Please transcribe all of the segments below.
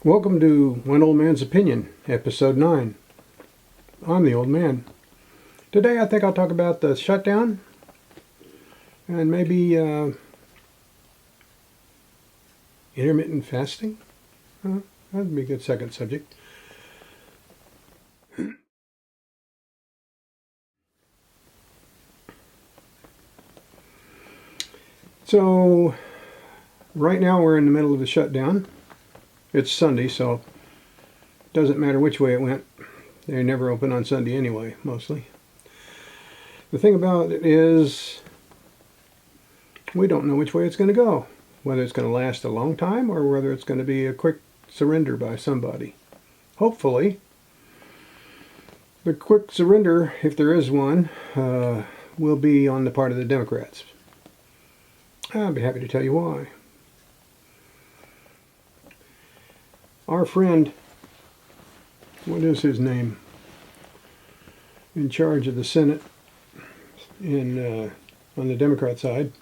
Welcome to One Old Man's Opinion, Episode 9. I'm the old man. Today I think I'll talk about the shutdown and maybe intermittent fasting. That'd be a good second subject. So, right now we're in the middle of the shutdown. It's Sunday, so it doesn't matter which way it went. They never open on Sunday anyway, mostly. The thing about it is, we don't know which way it's going to go. Whether it's going to last a long time or whether it's going to be a quick surrender by somebody. Hopefully, the quick surrender, if there is one, will be on the part of the Democrats. I'll be happy to tell you why. Our friend, what is his name, in charge of the Senate on the Democrat side,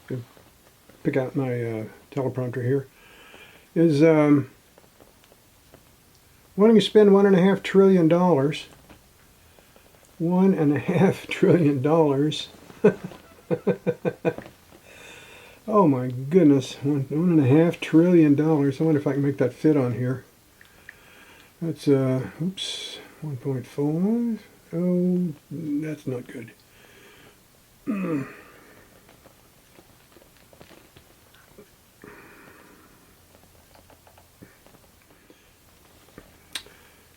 to pick out my teleprompter here, is wanting to spend $1.5 trillion. $1.5 trillion. Oh my goodness, $1.5 trillion. I wonder if I can make that fit on here. That's, 1.5. Oh, that's not good.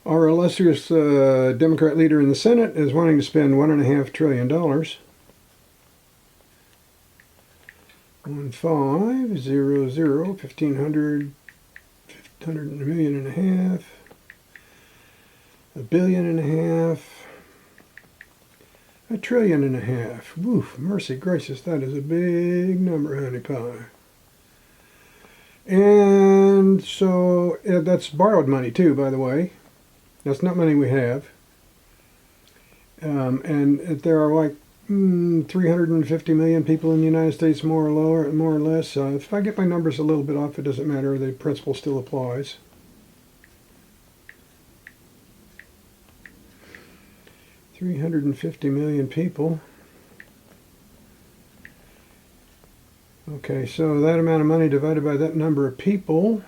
Our illustrious Democrat leader in the Senate is wanting to spend $1.5 trillion. 1500, 1500, a million and a half, $1.5 billion, $1.5 trillion. Woof, mercy gracious, that is a big number, honey pie. And so that's borrowed money too, by the way. That's not money we have. And there are like 350 million people in the United States, more or less. If I get my numbers a little bit off, it doesn't matter. The principle still applies. $350 million people. Okay, so that amount of money divided by that number of people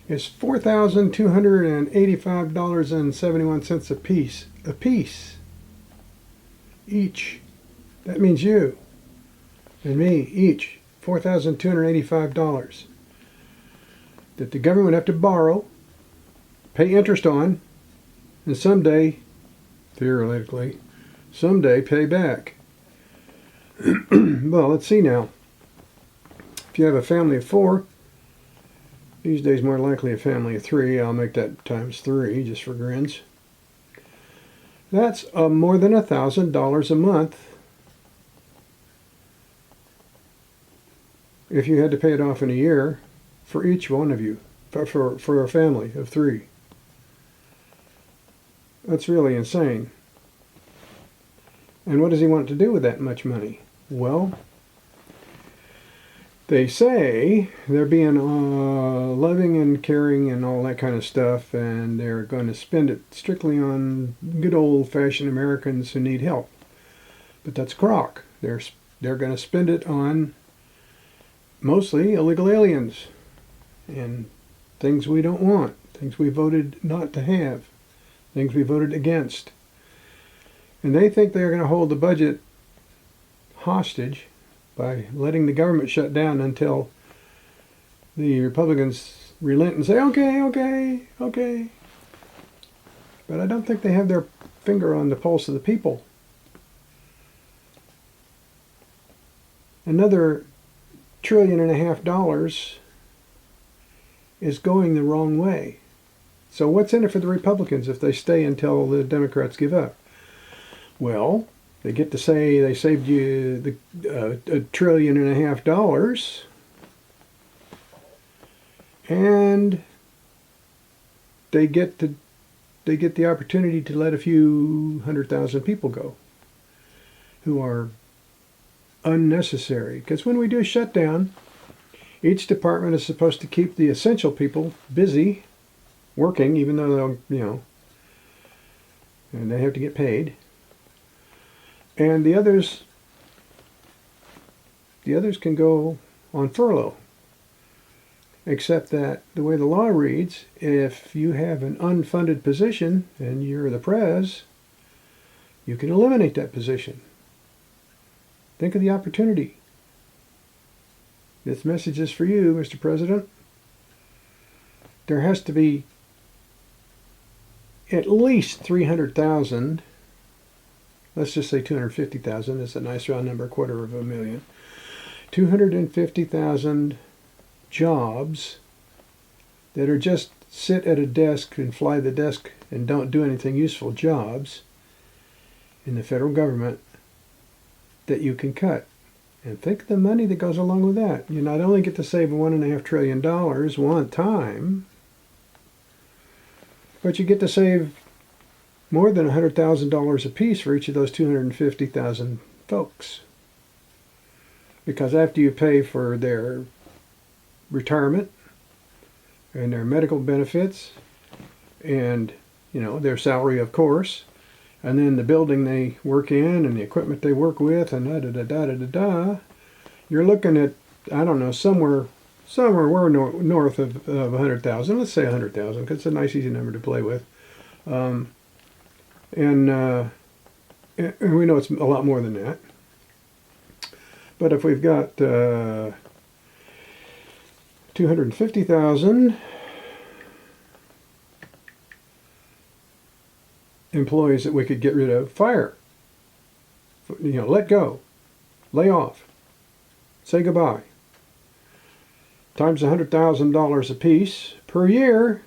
is $4,285.71 a piece. Each. That means you and me, each. $4,285 that the government would have to borrow, pay interest on, and someday, theoretically, pay back. Well, let's see now. If you have a family of 4, these days more likely a family of 3, I'll make that times 3 just for grins. That's more than $1,000 a month if you had to pay it off in a year for each one of you, for a family of 3. That's really insane. And what does he want to do with that much money? Well, they say they're being loving and caring and all that kind of stuff, and they're going to spend it strictly on good old-fashioned Americans who need help. But that's crock. They're going to spend it on mostly illegal aliens and things we don't want, things we voted not to have, things we voted against. And they think they're going to hold the budget hostage by letting the government shut down until the Republicans relent and say, okay. But I don't think they have their finger on the pulse of the people. Another $1.5 trillion is going the wrong way. So what's in it for the Republicans if they stay until the Democrats give up? Well, they get to say they saved you $1.5 trillion, and they get the opportunity to let a few 100,000 people go who are unnecessary. Because when we do a shutdown, Each department is supposed to keep the essential people busy working, even though they'll, and they have to get paid. And the others can go on furlough. Except that the way the law reads, if you have an unfunded position and you're the pres, you can eliminate that position. Think of the opportunity. This message is for you, Mr. President. There has to be at least 300,000, let's just say 250,000, that's a nice round number, 250,000, 250,000 jobs that are just sit at a desk and fly the desk and don't do anything useful jobs in the federal government that you can cut. And think of the money that goes along with that. You not only get to save $1.5 trillion one time, but you get to save more than $100,000 apiece for each of those 250,000 folks. Because after you pay for their retirement and their medical benefits and their salary, of course, and then the building they work in and the equipment they work with and you're looking at, I don't know, somewhere we're north of 100,000. Let's say 100,000 because it's a nice easy number to play with. And we know it's a lot more than that. But if we've got 250,000 employees that we could get rid of, fire, let go, lay off, say goodbye, times $100,000 a piece per year,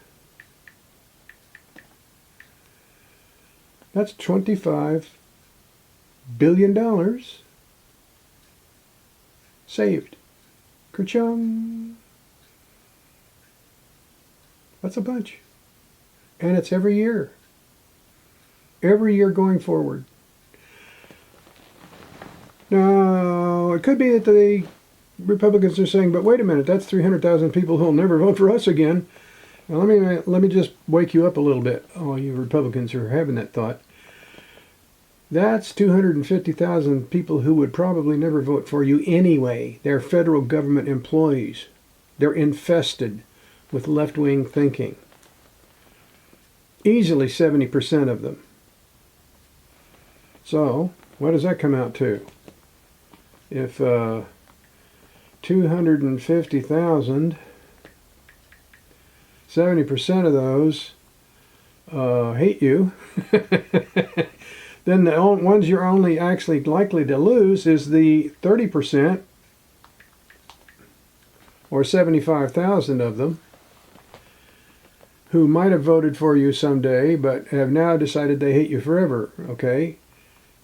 that's $25 billion saved. Ka-chung. That's a bunch. And it's every year. Every year going forward. Now, it could be that the Republicans are saying, but wait a minute, that's 300,000 people who'll never vote for us again. Now, let me just wake you up a little bit, all you Republicans who are having that thought. That's 250,000 people who would probably never vote for you anyway. They're federal government employees. They're infested with left-wing thinking. Easily 70% of them. So, what does that come out to? If 250,000, 70% of those hate you, then the ones you're only actually likely to lose is the 30%, or 75,000 of them, who might have voted for you someday, but have now decided they hate you forever, okay?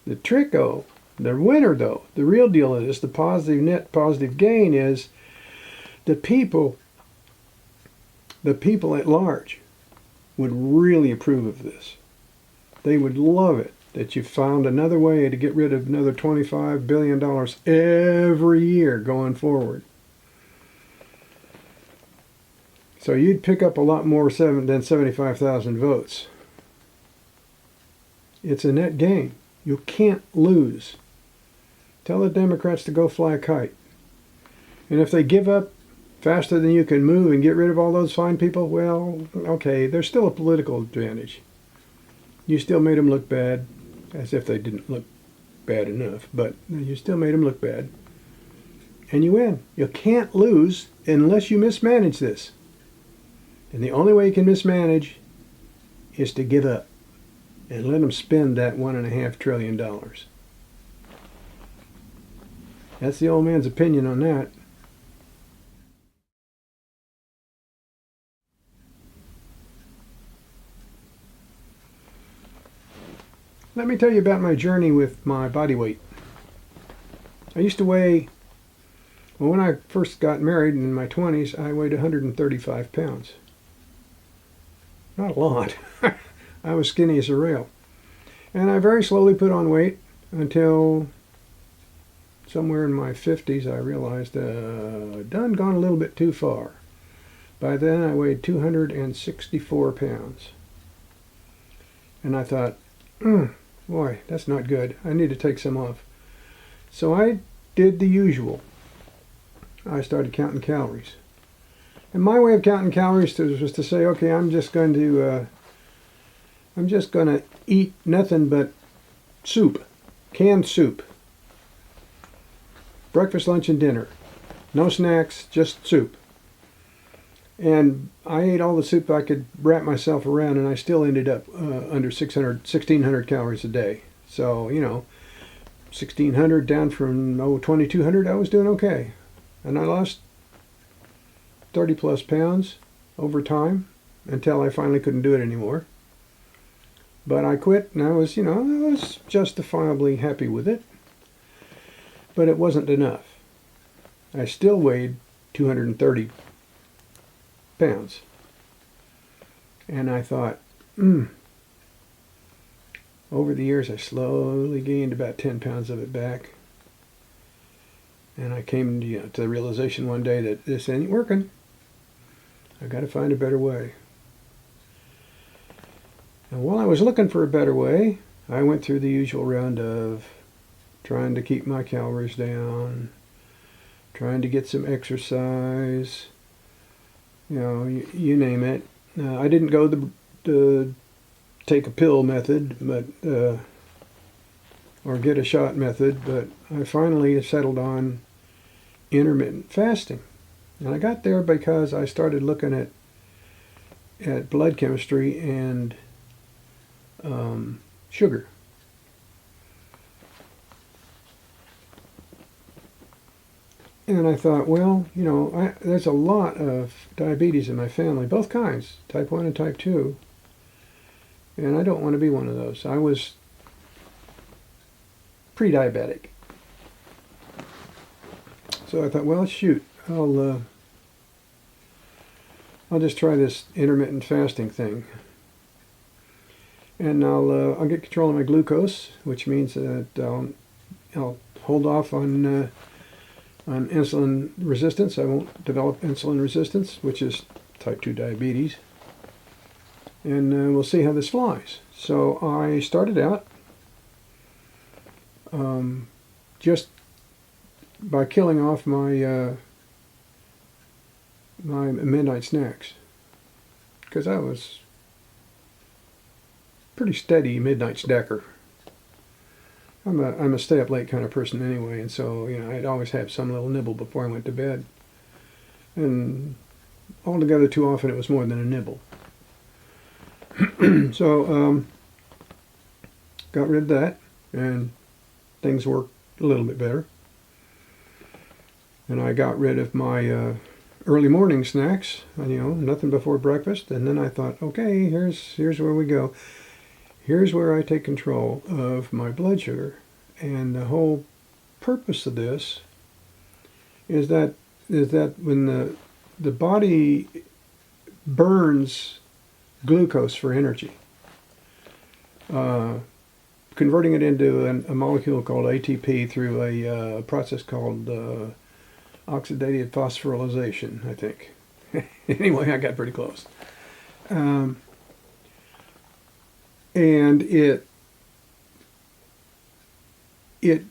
The trick, the winner, though, the real deal is, the positive net positive gain is the people at large would really approve of this. They would love it that you found another way to get rid of another $25 billion every year going forward. So you'd pick up a lot more than 75,000 votes. It's a net gain. You can't lose. Tell the Democrats to go fly a kite. And if they give up faster than you can move and get rid of all those fine people, well, okay, there's still a political advantage. You still made them look bad, as if they didn't look bad enough, but you still made them look bad. And you win. You can't lose unless you mismanage this. And the only way you can mismanage is to give up and let them spend that $1.5 trillion. That's the old man's opinion on that. Let me tell you about my journey with my body weight. I used to weigh, well, when I first got married in my 20s, I weighed 135 pounds. Not a lot. I was skinny as a rail. And I very slowly put on weight until somewhere in my 50s, I realized done gone a little bit too far. By then, I weighed 264 pounds. And I thought, boy, that's not good. I need to take some off. So I did the usual. I started counting calories. And my way of counting calories was to say, okay, I'm just going to eat nothing but soup, canned soup. Breakfast, lunch, and dinner. No snacks, just soup. And I ate all the soup I could wrap myself around, and I still ended up under 1,600 calories a day. So, 1,600 down from 2,200, I was doing okay. And I lost 30 plus pounds over time until I finally couldn't do it anymore. But I quit, and I was justifiably happy with it. But it wasn't enough. I still weighed 230 pounds. And I thought, over the years I slowly gained about 10 pounds of it back. And I came to the realization one day that this ain't working. I got to find a better way. And while I was looking for a better way, I went through the usual round of trying to keep my calories down, trying to get some exercise, you name it. I didn't go the take a pill method, but or get a shot method, but I finally settled on intermittent fasting. And I got there because I started looking at blood chemistry and sugar. And I thought, well, there's a lot of diabetes in my family, both kinds, type 1 and type 2. And I don't want to be one of those. I was pre-diabetic. So I thought, well, shoot, I'll just try this intermittent fasting thing. And I'll get control of my glucose, which means that I'll hold off on insulin resistance. I won't develop insulin resistance, which is type 2 diabetes. And we'll see how this flies. So I started out just by killing off my my midnight snacks, because I was pretty steady midnight snacker. I'm a stay up late kind of person anyway, and so I'd always have some little nibble before I went to bed, and altogether too often it was more than a nibble. So got rid of that, and things worked a little bit better. And I got rid of my early morning snacks, nothing before breakfast. And then I thought, okay, here's where we go. Here's where I take control of my blood sugar. And the whole purpose of this is that when the body burns glucose for energy, converting it into a molecule called ATP through a process called oxidative phosphorylation, I think. Anyway, I got pretty close. And it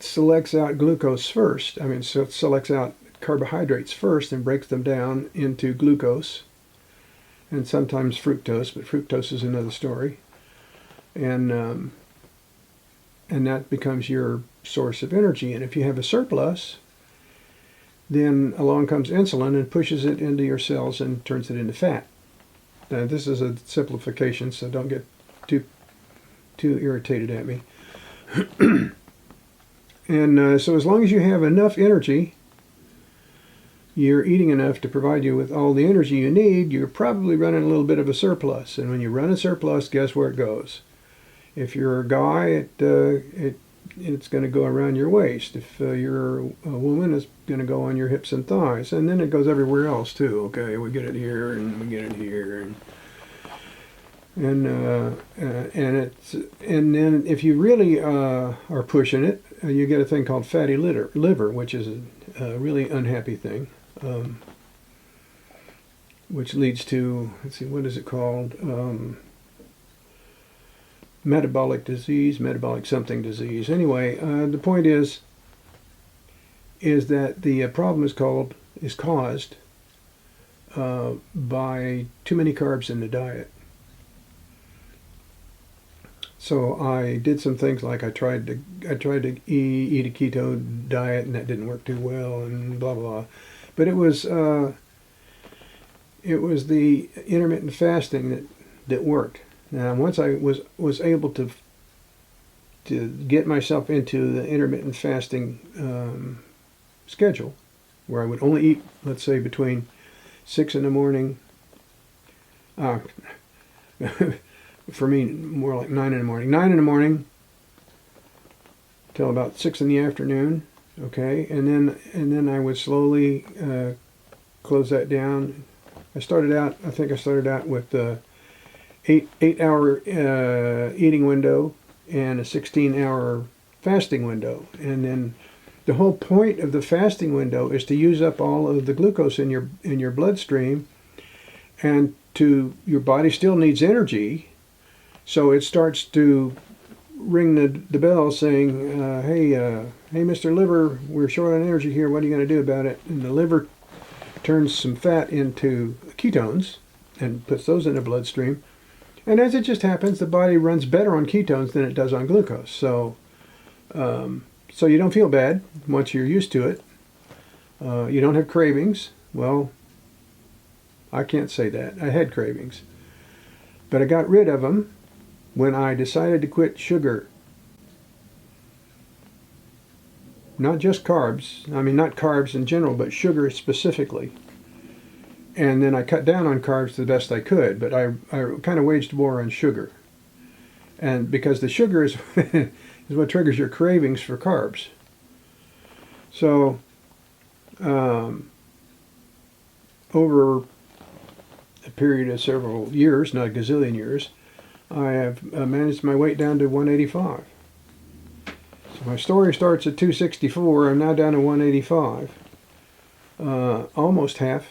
selects out glucose first. So it selects out carbohydrates first and breaks them down into glucose and sometimes fructose, but fructose is another story. And that becomes your source of energy. And if you have a surplus, then along comes insulin and pushes it into your cells and turns it into fat. Now, this is a simplification, so don't get too irritated at me. And so as long as you have enough energy, you're eating enough to provide you with all the energy you need, you're probably running a little bit of a surplus. And when you run a surplus, guess where it goes? If you're a guy, it's going to go around your waist. If you're a woman, it's going to go on your hips and thighs. And then it goes everywhere else too. Okay, we get it here and we get it here. And then if you really are pushing it, you get a thing called fatty liver, which is a really unhappy thing, which leads to, let's see, what is it called? Metabolic disease, metabolic something disease. Anyway, the point is that the problem is caused by too many carbs in the diet. So I did some things like I tried to eat a keto diet, and that didn't work too well, and blah blah blah. But it was the intermittent fasting that worked. Now, once I was able to get myself into the intermittent fasting schedule, where I would only eat, let's say, between 6 in the morning. For me, more like 9 in the morning. 9 in the morning till about 6 in the afternoon. Okay, and then I would slowly close that down. I think I started out with 8-hour eating window and a 16-hour fasting window. And then the whole point of the fasting window is to use up all of the glucose in your bloodstream, and your body still needs energy. So it starts to ring the bell saying, hey, Mr. Liver, we're short on energy here. What are you going to do about it? And the liver turns some fat into ketones and puts those in the bloodstream. And as it just happens, the body runs better on ketones than it does on glucose. So you don't feel bad once you're used to it. You don't have cravings. Well, I can't say that. I had cravings. But I got rid of them when I decided to quit sugar. Not just carbs. I mean, not carbs in general, but sugar specifically. And then I cut down on carbs the best I could, but I kind of waged war on sugar. And because the sugar is is what triggers your cravings for carbs. So over a period of several years, not a gazillion years, I have managed my weight down to 185. So my story starts at 264. I'm now down to 185. Almost half.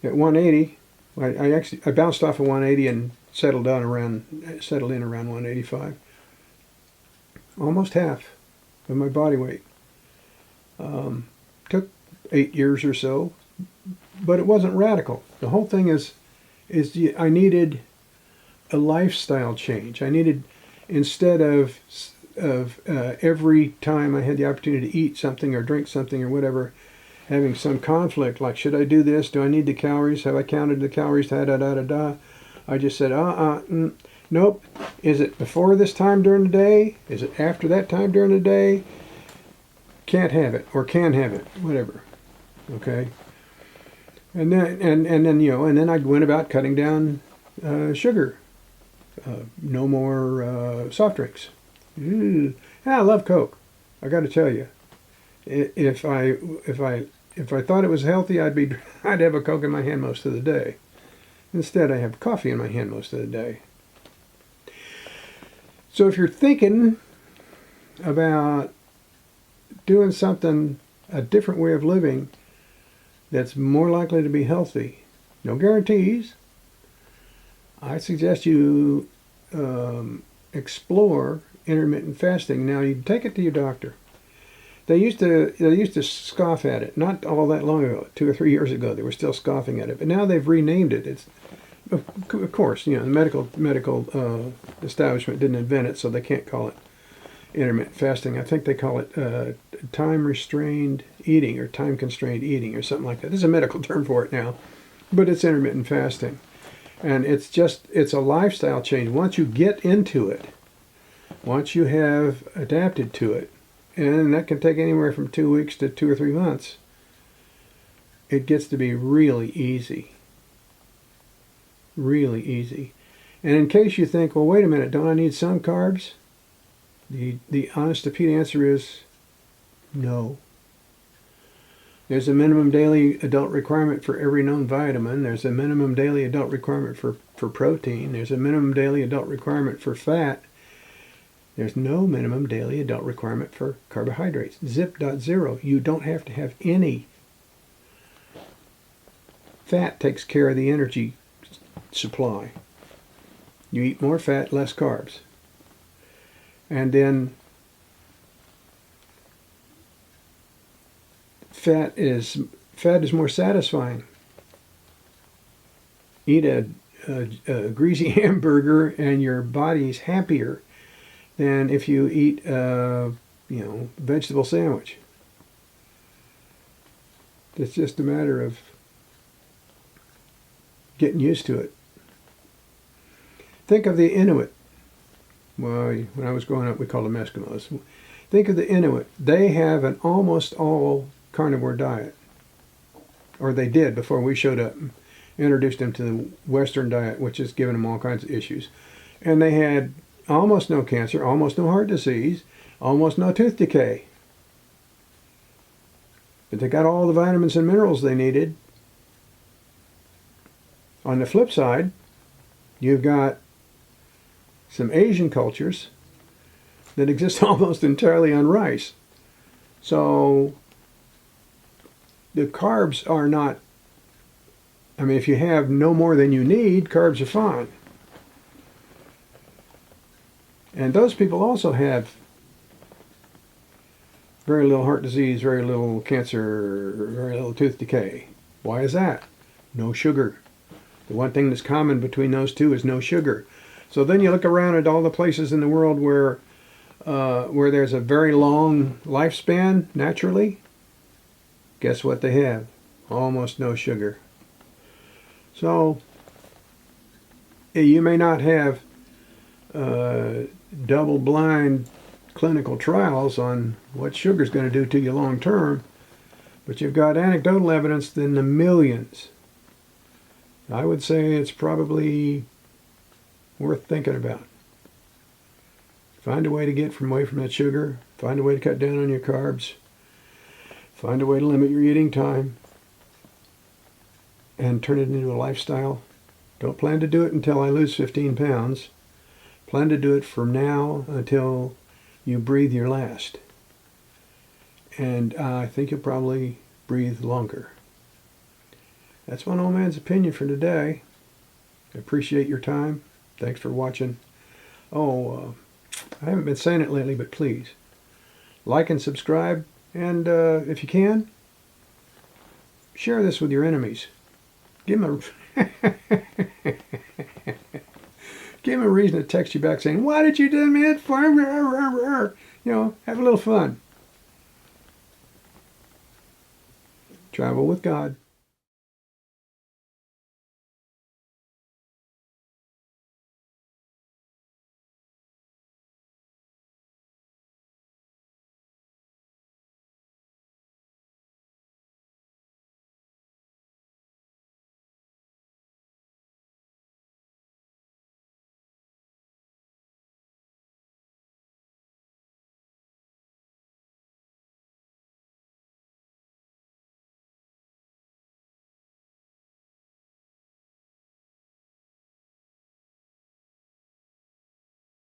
At 180, I bounced off of 180 and settled in around 185. Almost half of my body weight. Took 8 years or so, but it wasn't radical. The whole thing is I needed a lifestyle change. I needed, instead of every time I had the opportunity to eat something or drink something or whatever, having some conflict, like, should I do this? Do I need the calories? Have I counted the calories? I just said, nope. Is it before this time during the day? Is it after that time during the day? Can't have it, or can have it, whatever. Okay. And then I went about cutting down sugar. No more soft drinks. I love Coke. I got to tell you, if I thought it was healthy, I'd have a Coke in my hand most of the day. Instead, I have coffee in my hand most of the day. So if you're thinking about doing something, a different way of living that's more likely to be healthy, no guarantees, I suggest you explore intermittent fasting. Now, you take it to your doctor. They used to scoff at it. Not all that long ago, 2 or 3 years ago, they were still scoffing at it. But now they've renamed it. It's, of course, the medical establishment didn't invent it, so they can't call it intermittent fasting. I think they call it time-restrained eating or time-constrained eating or something like that. There's a medical term for it now, but it's intermittent fasting. And it's a lifestyle change. Once you get into it, once you have adapted to it, and that can take anywhere from 2 weeks to 2 or 3 months, it gets to be really easy. Really easy. And in case you think, well, wait a minute, don't I need some carbs? The honest to Pete answer is no. There's a minimum daily adult requirement for every known vitamin. There's a minimum daily adult requirement for protein. There's a minimum daily adult requirement for fat. There's no minimum daily adult requirement for carbohydrates. Zip.0. You don't have to have any. Fat takes care of the energy supply. You eat more fat, less carbs. And then fat is more satisfying. Eat a greasy hamburger and your body's happier than if you eat a vegetable sandwich. It's just a matter of getting used to it. Think of the Inuit. Well, when I was growing up, we called them Eskimos. Think of the Inuit. They have an almost all carnivore diet. Or they did before we showed up and introduced them to the Western diet, which has given them all kinds of issues. And they had almost no cancer, almost no heart disease, almost no tooth decay. But they got all the vitamins and minerals they needed. On the flip side, you've got some Asian cultures that exist almost entirely on rice. So the carbs are not, if you have no more than you need, carbs are fine. And those people also have very little heart disease, very little cancer, very little tooth decay. Why is that? No sugar. The one thing that's common between those two is no sugar. So then you look around at all the places in the world where there's a very long lifespan naturally. Guess what they have? Almost no sugar. So you may not have double-blind clinical trials on what sugar's going to do to you long term, but you've got anecdotal evidence in the millions. I would say it's probably worth thinking about. Find a way to get away from that sugar. Find a way to cut down on your carbs. Find a way to limit your eating time and turn it into a lifestyle. Don't plan to do it until I lose 15 pounds. Plan to do it from now until you breathe your last. And I think you'll probably breathe longer. That's one old man's opinion for today. I appreciate your time. Thanks for watching. I haven't been saying it lately, but please like and subscribe. And if you can, share this with your enemies. Give them a reason to text you back saying, "Why did you do me that for?" Have a little fun. Travel with God.